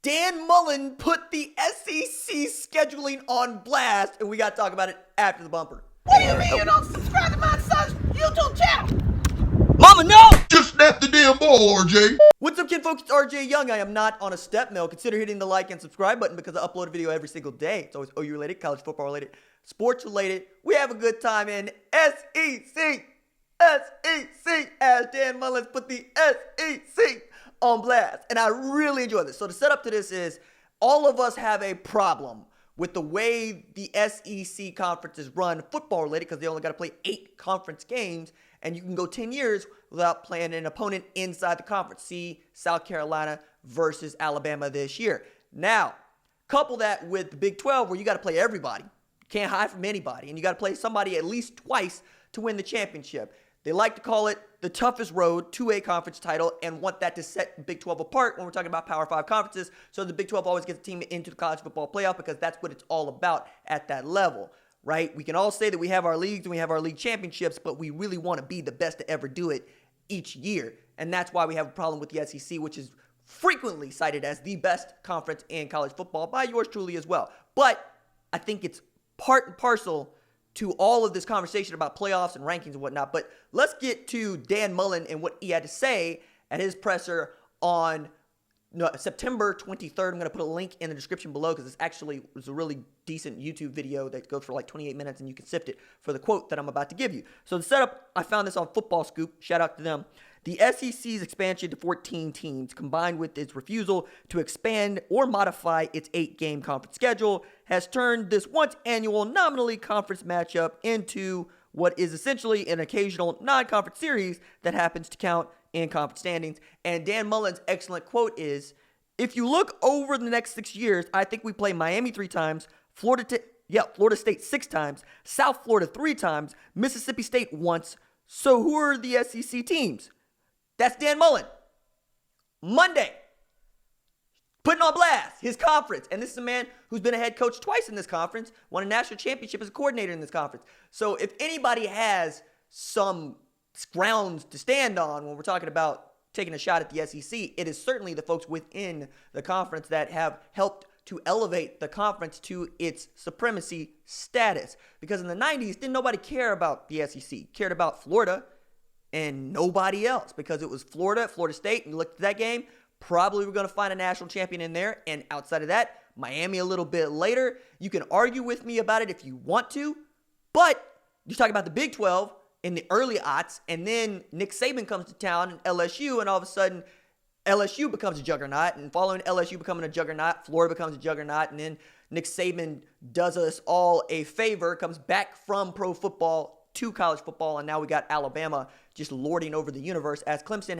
Dan Mullen put the SEC scheduling on blast, and we got to talk about it after the bumper. What do you mean you don't subscribe to my son's YouTube channel? Mama, no! Just snap the damn ball, RJ. What's up, kid folks? It's RJ Young. I am not on a step mill. Consider hitting the like and subscribe button because I upload a video every single day. It's always OU related, college football related, sports related. We have a good time in SEC, as Dan Mullen's put the SEC on blast. And I really enjoy this. So the setup to this is all of us have a problem with the way the SEC conference is run football related because they only got to play 8 conference games. And you can go 10 years without playing an opponent inside the conference. See South Carolina versus Alabama this year. Now, couple that with the Big 12 where you got to play everybody. You can't hide from anybody. And you got to play somebody at least twice to win the championship. They like to call it the toughest road to a conference title and want that to set the Big 12 apart when we're talking about Power 5 conferences. So the Big 12 always gets a team into the college football playoff because that's what it's all about at that level. Right? We can all say that we have our leagues and we have our league championships, but we really want to be the best to ever do it each year. And that's why we have a problem with the SEC, which is frequently cited as the best conference in college football by yours truly as well. But I think it's part and parcel to all of this conversation about playoffs and rankings and whatnot. But let's get to Dan Mullen and what he had to say at his presser on September 23rd. I'm going to put a link in the description below because it was a really decent YouTube video that goes for like 28 minutes and you can sift it for the quote that I'm about to give you. So the setup, I found this on Football Scoop. Shout out to them. The SEC's expansion to 14 teams, combined with its refusal to expand or modify its 8-game conference schedule, has turned this once annual nominally conference matchup into what is essentially an occasional non-conference series that happens to count in conference standings. And Dan Mullen's excellent quote is, if you look over the next 6 years, I think we play Miami 3 times, Florida State 6 times, South Florida 3 times, Mississippi State once. So who are the SEC teams? That's Dan Mullen. Monday, putting on blast his conference. And this is a man who's been a head coach twice in this conference, won a national championship as a coordinator in this conference. So if anybody has some grounds to stand on when we're talking about taking a shot at the SEC, it is certainly the folks within the conference that have helped to elevate the conference to its supremacy status. Because in the 90s, didn't nobody care about the SEC. Cared about Florida and nobody else because it was Florida State, and you looked at that game, probably we're going to find a national champion in there. And outside of that, Miami a little bit later. You can argue with me about it if you want to, but you're talking about the Big 12 in the early aughts, and then Nick Saban comes to town and LSU, and all of a sudden LSU becomes a juggernaut, and following LSU becoming a juggernaut, Florida becomes a juggernaut, and then Nick Saban does us all a favor, comes back from pro football to college football, and now we got Alabama just lording over the universe as Clemson,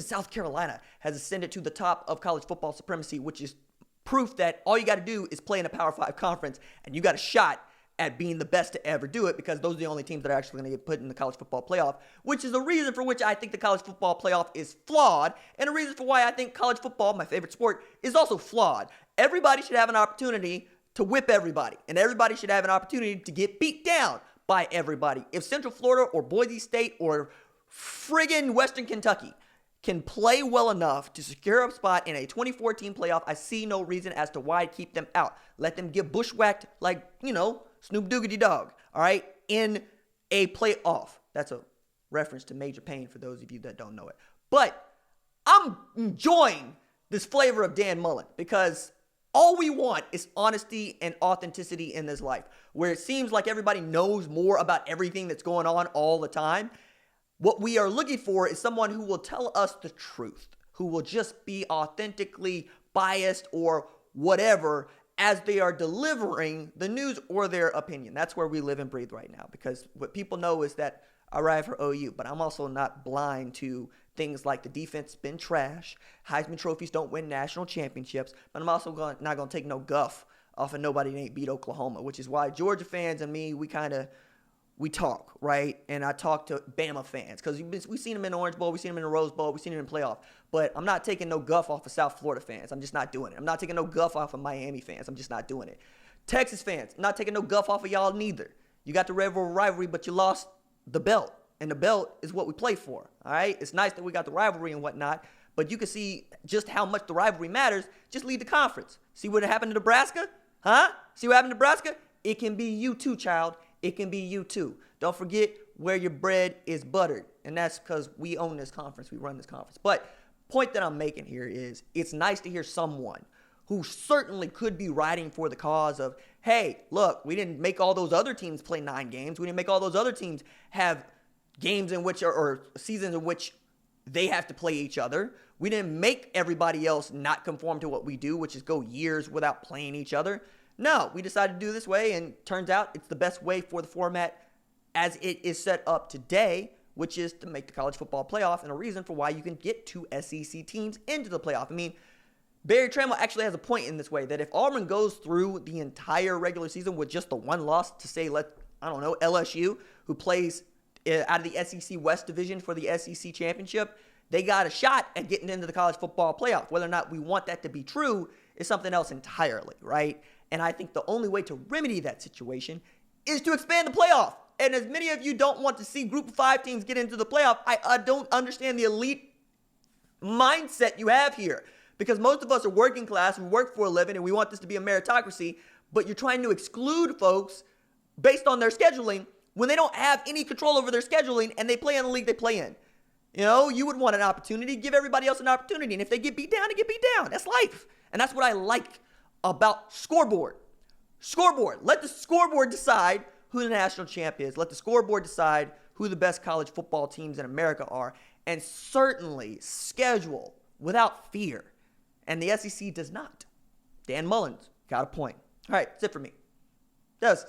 South Carolina has ascended to the top of college football supremacy, which is proof that all you got to do is play in a Power 5 conference, and you got a shot at being the best to ever do it because those are the only teams that are actually going to get put in the college football playoff, which is a reason for which I think the college football playoff is flawed, and a reason for why I think college football, my favorite sport, is also flawed. Everybody should have an opportunity to whip everybody, and everybody should have an opportunity to get beat down by everybody. If Central Florida or Boise State or friggin' Western Kentucky can play well enough to secure a spot in a 2014 playoff, I see no reason as to why I'd keep them out. Let them get bushwhacked like, Snoop Doogity Dogg, all right, in a playoff. That's a reference to Major Payne for those of you that don't know it. But I'm enjoying this flavor of Dan Mullen because all we want is honesty and authenticity in this life, where it seems like everybody knows more about everything that's going on all the time. What we are looking for is someone who will tell us the truth, who will just be authentically biased or whatever as they are delivering the news or their opinion. That's where we live and breathe right now, because what people know is that I ride for OU, but I'm also not blind to things like the defense has been trash. Heisman trophies don't win national championships, but I'm also not going to take no guff off of nobody that ain't beat Oklahoma, which is why Georgia fans and me, we talk, right? And I talk to Bama fans because we've seen them in the Orange Bowl, we've seen them in the Rose Bowl, we've seen them in playoff. But I'm not taking no guff off of South Florida fans. I'm just not doing it. I'm not taking no guff off of Miami fans. I'm just not doing it. Texas fans, I'm not taking no guff off of y'all neither. You got the Red Bull rivalry, but you lost the belt. And the belt is what we play for, all right? It's nice that we got the rivalry and whatnot, But you can see just how much the rivalry matters. Just lead the conference. See what happened to Nebraska? Huh? See what happened to Nebraska? It can be you too, child. It can be you too. Don't forget where your bread is buttered. And that's because we own this conference. We run this conference. But point that I'm making here is it's nice to hear someone who certainly could be riding for the cause of, hey, look, we didn't make all those other teams play 9 games. We didn't make all those other teams have games in which or seasons in which they have to play each other. We didn't make everybody else not conform to what we do, which is go years without playing each other. No, we decided to do this way, and turns out it's the best way for the format as it is set up today, which is to make the college football playoff, and a reason for why you can get 2 SEC teams into the playoff. I mean, Barry Trammell actually has a point in this way, that if Auburn goes through the entire regular season with just the one loss to, say, LSU, who plays out of the SEC West Division for the SEC Championship, they got a shot at getting into the college football playoff. Whether or not we want that to be true is something else entirely, right? And I think the only way to remedy that situation is to expand the playoff. And as many of you don't want to see Group of 5 teams get into the playoff, I don't understand the elite mindset you have here. Because most of us are working class, we work for a living, and we want this to be a meritocracy, but you're trying to exclude folks based on their scheduling when they don't have any control over their scheduling and they play in the league they play in. You know, you would want an opportunity, give everybody else an opportunity, and if they get beat down, they get beat down. That's life. And that's what I like about scoreboard. Scoreboard. Let the scoreboard decide who the national champ is. Let the scoreboard decide who the best college football teams in America are. And certainly schedule without fear. And the SEC does not. Dan Mullen's got a point. All right, that's it for me. That's